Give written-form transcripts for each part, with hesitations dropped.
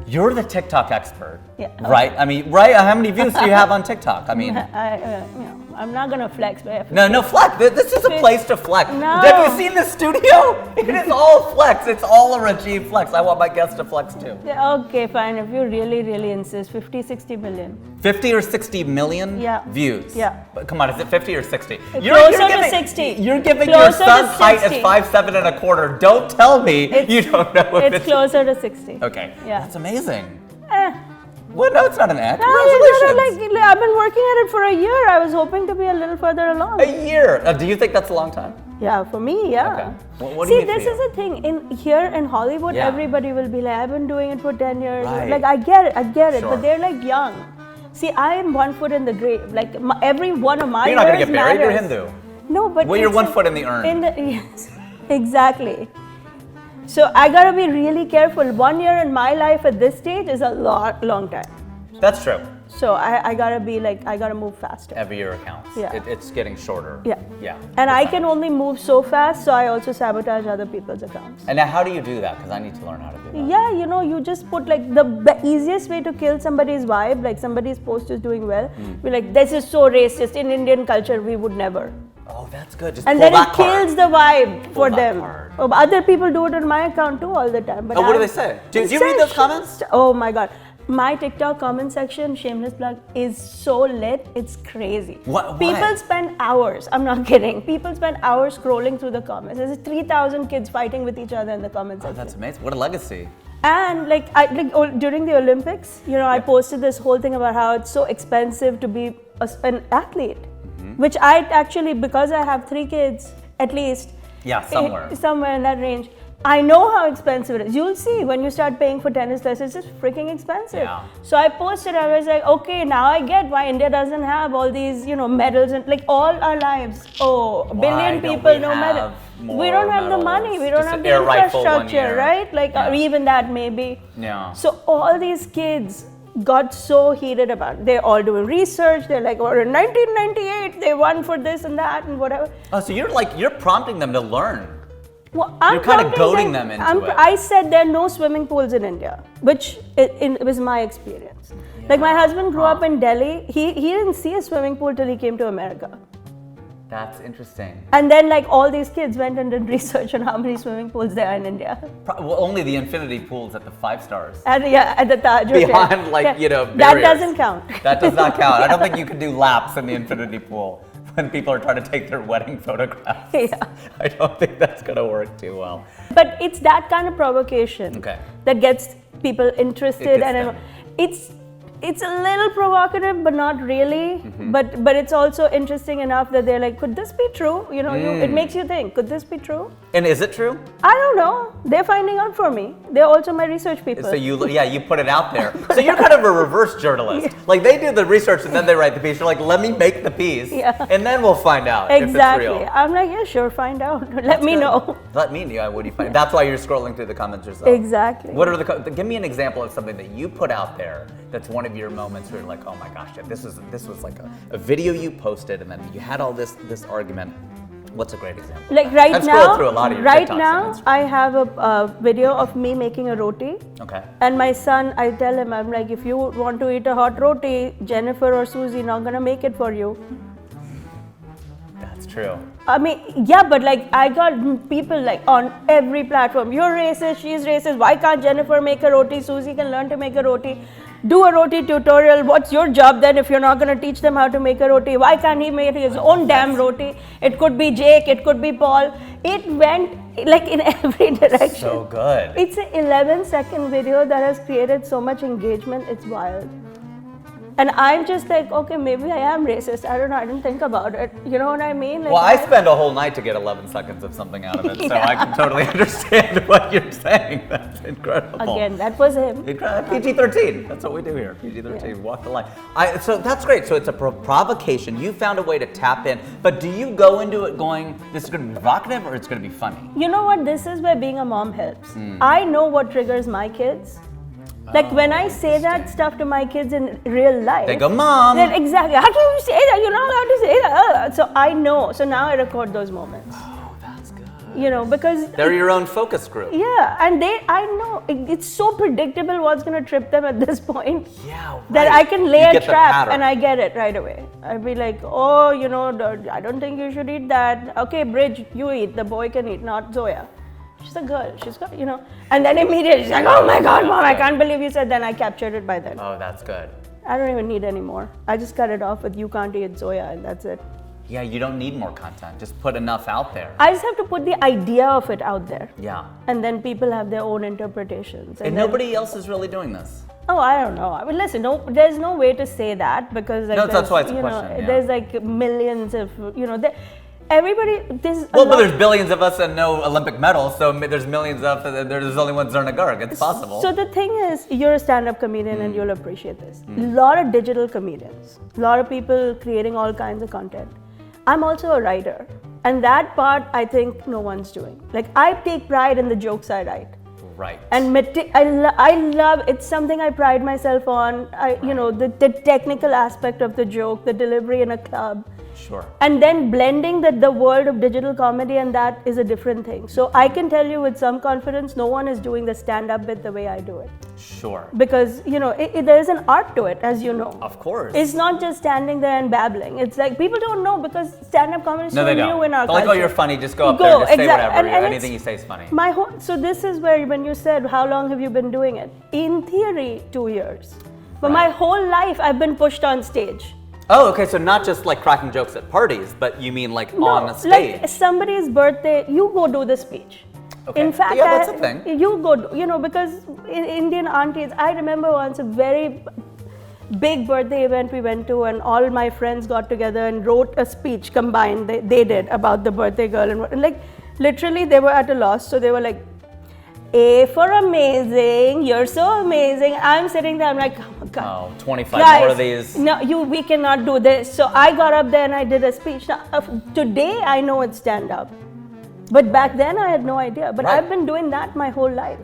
You're the TikTok expert, Yeah. right? I mean, right? How many views do you have on TikTok? I mean, I'm not gonna flex, but no flex. This is a place to flex. No. Have you seen the studio? It is all flex. It's all a Rajiv flex. I want my guests to flex too. yeah, okay, fine. If you really insist, 50, 60 million. 50 or 60 million Yeah. views. Yeah. But come on, is it 50 or 60? Closer to 60. You're giving Closer your to son's height as 60. 5'7" and a quarter. Don't tell me you don't know if It's closer to 60. Okay. Yeah. That's amazing. Eh. Well, no, it's not an act. No, Congratulations. I've been working at it for a year. I was hoping to be a little further along. A year. Do you think that's a long time? Yeah, for me, yeah. Okay. What do you See, mean this for is you? a thing. Here in Hollywood, Yeah. everybody will be like, I've been doing it for 10 years. Right. Like, I get it, Sure. but they're like young. See, I am 1 foot in the grave. Like, every one of my You're not going to years get married. You're matters. Hindu. No, but Well, you're it's 1 foot in the urn. Yes, exactly. So I gotta be really careful. 1 year in my life at this stage is a long time. That's true. So I gotta be like, I gotta move faster. Every year counts. Yeah. It's getting shorter. Yeah. Yeah. And I It's can fine. only move so fast, so I also sabotage other people's accounts. And now, how do you do that? Because I need to learn how to do that. Yeah, you just put like the easiest way to kill somebody's vibe, like somebody's post is doing well, be like, this is so racist. In Indian culture, we would never. Oh, that's good. Just And pull then that it card. kills the vibe for that them. card. Oh, but other people do it on my account too all the time. But Oh, what do I'm- they say? Do It you read says those comments? Oh my god. My TikTok comment section, shameless plug, is so lit, it's crazy. What? People spend hours, I'm not kidding, people spend hours scrolling through the comments. There's 3,000 kids fighting with each other in the comment Oh, section. that's amazing. What a legacy. And during the Olympics, I posted this whole thing about how it's so expensive to be an athlete, which I actually, because I have 3 kids at least, Yeah, somewhere. somewhere in that range, I know how expensive it is. You'll see when you start paying for tennis lessons, it's just freaking expensive. Yeah. So I posted, I was like, okay, now I get why India doesn't have all these, medals and like all our lives. Oh, a billion don't people, we no medal. have We don't have the more money, we medals? don't Just have an the air rifle one infrastructure, year. right? Like, Yeah. or even that maybe. Yeah. So all these kids got so heated about it. They're all doing research. They're like, in 1998, they won for this and that and whatever. Oh, so you're prompting them to learn. Well, I'm You're kind of prompting goading them into it. I said there are no swimming pools in India, which it was my experience. Like my husband grew up in Delhi. He didn't see a swimming pool till he came to America. That's interesting. And then like all these kids went and did research on how many swimming pools there are in India. Well, only the infinity pools at the 5 stars. And at the Taj Hotel. Behind, like, That barriers. doesn't count. That does not count. I don't think you can do laps in the infinity pool when people are trying to take their wedding photographs. Yeah. I don't think that's going to work too well. But it's that kind of provocation that gets people interested, and it's a little provocative, but not really. But it's also interesting enough that they're like, could this be true? It makes you think, could this be true? And is it true? I don't know. They're finding out for me. They're also my research people. So you put it out there. So you're kind of a reverse journalist. Like they do the research and then they write the piece. You're like, let me make the piece, and then we'll find out if it's real. I'm like, yeah, sure, find out. Let me know. Let me know. What do you find? That's why you're scrolling through the comments yourself. Exactly. What are give me an example of something that you put out there that's one of your moments where you're like, oh my gosh, this was like a video you posted and then you had all this argument. What's a great example? Like right I've now, scrolled through a lot of your right TikToks and now, Instagram. I have a video of me making a roti. Okay. And my son, I tell him, I'm like, if you want to eat a hot roti, Jennifer or Susie not gonna make it for you. That's true. I mean, yeah, but like I got people like on every platform. You're racist, she's racist. Why can't Jennifer make a roti? Susie can learn to make a roti. Do a roti tutorial. What's your job then if you're not going to teach them how to make a roti? Why can't he make his own damn roti? It could be Jake, it could be Paul. It went like in every direction. So good. It's an 11-second video that has created so much engagement. It's wild. And I'm just like, okay, maybe I am racist. I don't know. I didn't think about it. You know what I mean? Like, Well, I spend a whole night to get 11 seconds of something out of it, so I can totally understand what you're saying. That's incredible. Again, that was him. PG-13. That's what we do here. PG-13. Walk the line. So that's great. So it's a provocation. You found a way to tap in, but do you go into it going, this is going to be provocative or it's going to be funny? You know what? This is where being a mom helps. I know what triggers my kids. Like when I say that stuff to my kids in real life, They go, Mom. they're exactly, how can you say that? You're not allowed to say that. So I know. So now I record those moments. Oh, that's good. because they're your own focus group. Yeah, and I know it's so predictable what's going to trip them at this point. Yeah, right. That I can lay You a get the trap pattern. and I get it right away. I'd be like, oh, I don't think you should eat that. Okay, Bridge, you eat. The boy can eat, not Zoya. She's a girl. She's got, And then immediately she's like, oh my God, Mom, I can't believe you said that. And I captured it by then. Oh, that's good. I don't even need any more. I just cut it off with you can't eat Zoya and that's it. Yeah, you don't need more content. Just put enough out there. I just have to put the idea of it out there. Yeah. And then people have their own interpretations. And nobody else is really doing this. Oh, I don't know. I mean, listen, there's no way to say that because that's why it's a question. Yeah. There's like millions of, everybody, but there's billions of us and no Olympic medals, so there's millions of, there's only one Zarna Garg. It's possible. So the thing is, you're a stand-up comedian and you'll appreciate this. A lot of digital comedians, a lot of people creating all kinds of content. I'm also a writer, and that part I think no one's doing. Like, I take pride in the jokes I write. Right. And I love, it's something I pride myself on. The technical aspect of the joke, the delivery in a club. Sure. And then blending the world of digital comedy, and that is a different thing. So I can tell you with some confidence, no one is doing the stand-up bit the way I do it. Sure. Because, there is an art to it, as you know. Of course. It's not just standing there and babbling. It's like, people don't know because stand-up comedy is so new in our culture. Like, oh, you're funny, just go up there and just say whatever. And anything you say is funny. So this is where, when you said, how long have you been doing it? In theory, 2 years. But my whole life, I've been pushed on stage. Oh, okay, so not just like cracking jokes at parties, but you mean like on a stage? Like somebody's birthday, you go do the speech. Okay. In fact, that's a thing. You go, because in Indian aunties, I remember once a very big birthday event we went to, and all my friends got together and wrote a speech combined, they did, about the birthday girl. And like, literally, they were at a loss, so they were like, A for amazing, you're so amazing. I'm sitting there, I'm like, oh my God. Oh, 25 Guys, more of these. No, we cannot do this. So I got up there and I did a speech. Now, today I know it's stand-up. But back then I had no idea. But I've been doing that my whole life.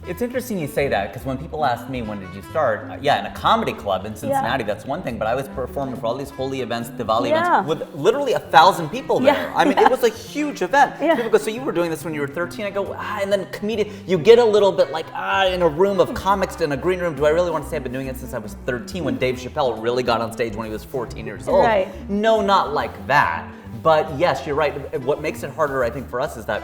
It's interesting you say that, because when people ask me, when did you start? In a comedy club in Cincinnati, that's one thing, but I was performing for all these holy events, Diwali events, with literally 1,000 people there. I mean, it was a huge event. People go, so you were doing this when you were 13? I go, and then comedian, you get a little bit like, in a room of comics in a green room, do I really want to say I've been doing it since I was 13, when Dave Chappelle really got on stage when he was 14 years old? Right. No, not like that. But yes, you're right. What makes it harder, I think, for us is that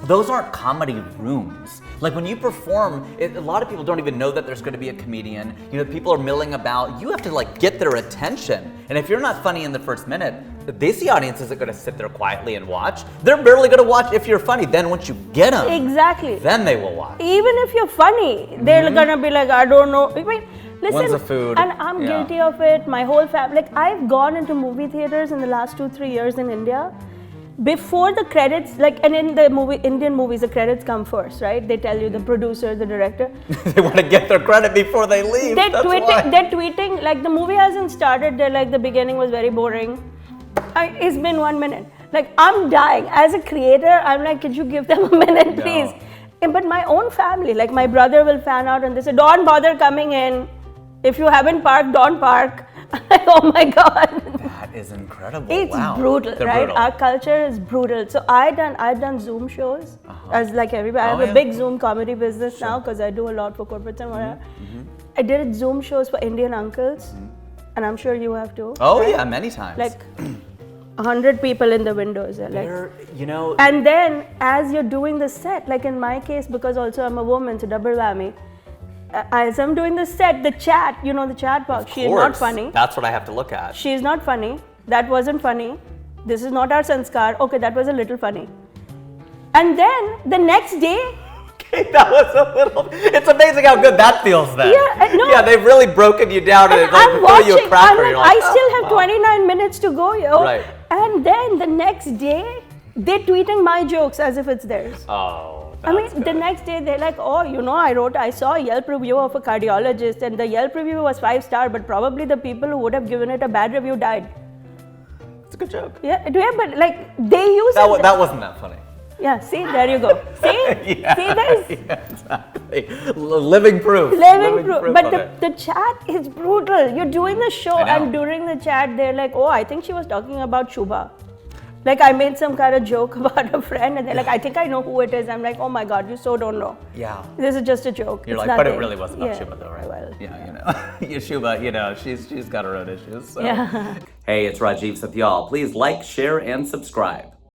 those aren't comedy rooms. Like when you perform, a lot of people don't even know that there's going to be a comedian. People are milling about. You have to like get their attention. And if you're not funny in the first minute, the audience isn't going to sit there quietly and watch. They're barely going to watch if you're funny. Then once you get them, exactly, then they will watch. Even if you're funny, they're going to be like, I don't know. I mean, listen, when's the food? And I'm guilty of it. My whole family. Like, I've gone into movie theaters in the last 2-3 years in India. Before the credits, and in the Indian movies, the credits come first, right? They tell you the producer, the director. They want to get their credit before they leave. They're tweeting, like the movie hasn't started. They're like, the beginning was very boring. It's been 1 minute. Like, I'm dying. As a creator, I'm like, could you give them a minute, please? But my own family, like my brother will fan out and they say, don't bother coming in. If you haven't parked, don't park. Oh my God. That is incredible. It's brutal, right? Brutal. Our culture is brutal. So I've done Zoom shows as like everybody. I have a big Zoom comedy business now because I do a lot for corporates and whatever. I did Zoom shows for Indian uncles, and I'm sure you have too. Oh right? Yeah, many times. Like 100 people in the windows. And then as you're doing the set, like in my case, because also I'm a woman, so double whammy. As I'm doing the set, the chat, the chat box, she is not funny. That's what I have to look at. She is not funny. That wasn't funny. This is not our sanskar. Okay, that was a little funny. And then the next day, that was a little. It's amazing how good that feels then. Yeah, they've really broken you down and I'm watching, you a cracker. I still have 29 minutes to go, Right. And then the next day, they're tweeting my jokes as if it's theirs. Oh. The next day they're like, oh, I saw a Yelp review of a cardiologist, and the Yelp review was 5-star, but probably the people who would have given it a bad review died. It's a good joke. Yeah, but like they use it. That wasn't that funny. Yeah, see, there you go. See? Yeah, see this? Yeah, exactly. Living proof. Living proof. But the chat is brutal. You're doing the show, and during the chat, they're like, oh, I think she was talking about Shubha. Like I made some kind of joke about a friend and they're like, I think I know who it is. I'm like, oh my God, you so don't know. Yeah. This is just a joke. You're it's like, nothing. but it really was about Shubha though, right? Well. Yeah, Shubha, she's got her own issues. So. Yeah. Hey, it's Rajiv Satyal. Please like, share, and subscribe.